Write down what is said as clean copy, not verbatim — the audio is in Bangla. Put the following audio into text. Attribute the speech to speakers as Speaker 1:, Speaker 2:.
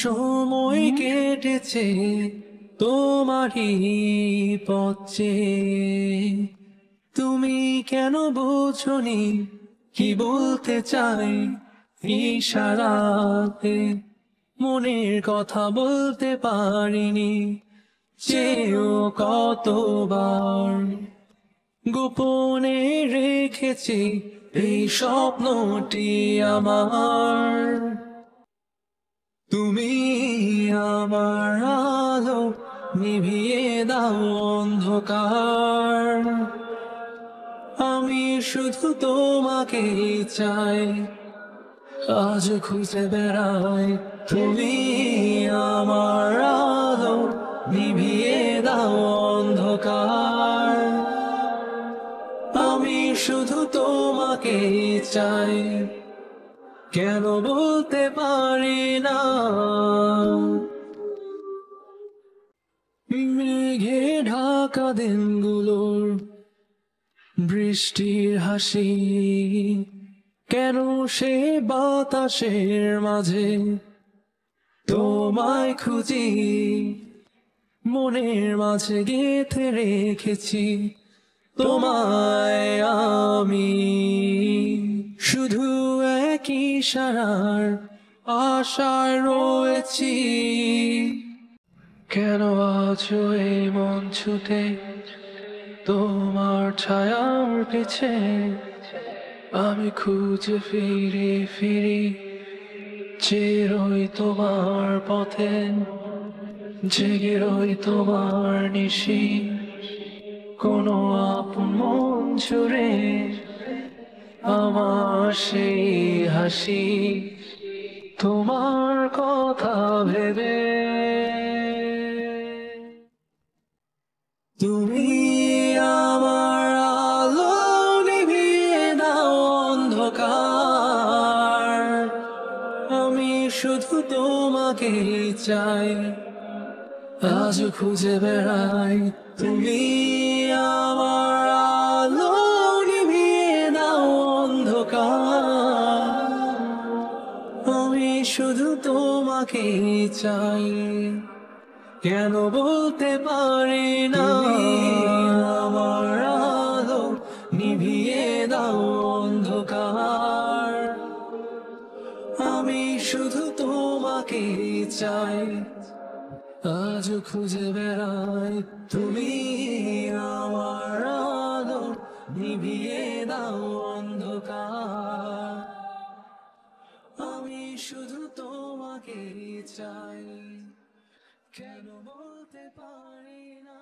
Speaker 1: সময় কেটেছে তোমারই পথে, তুমি কেন বোঝনি কি বলতে চাই ইশারাতে, মনের কথা বলতে পারিনি চেয়েও কতবার, গোপনে রেখেছি এই স্বপ্নটি আমার। তুমি আমার আলো, নিভিয়ে দাও অন্ধকার, আমি শুধু তোমাকে চাই, আজ খুঁজে বেড়াই। তুমি আমার আলো, নিভিয়ে দাও অন্ধকার, আমি শুধু তোমাকে চাই, কেন বলতে পারি না। মেঘে ঢাকা দিনগুলোর বৃষ্টির হাসি, কেন সে বাতাসের মাঝে তোমায় খুঁজি, মনের মাঝে গেঁথে রেখেছি তোমায় আমি, শুধু এক ইশারার আশায় রয়েছি। কেন আজ এই মন ছুটে তোমার ছায়ার পিছে, আমি খুঁজে ফিরি ফিরি চিরই তোমার পথে, জেগে রই তোমার নিশি, কোনো আপন মন জুড়ে আমার সেই হাসি, তোমার কথা ভেবে। তুমি আমার আলো, নিভিয়ে দাও অন্ধকার, আমি শুধু তোমাকে চাই, আজ খুঁজে বেড়াই। তুমি আমার আলো, নিভিয়ে দাও অন্ধকার, আমি শুধু তোমাকে চাই, কেন বলতে পারি না। আমার আলো, নিভিয়ে দাও অন্ধকার, আমি শুধু তোমাকে চাই, আজ খুঁজে বেড়াই। তুমি আমার আলো, নিভিয়ে দাও অন্ধকার, আমি শুধু তোমাকে চাই, কেন বলতে পারি না।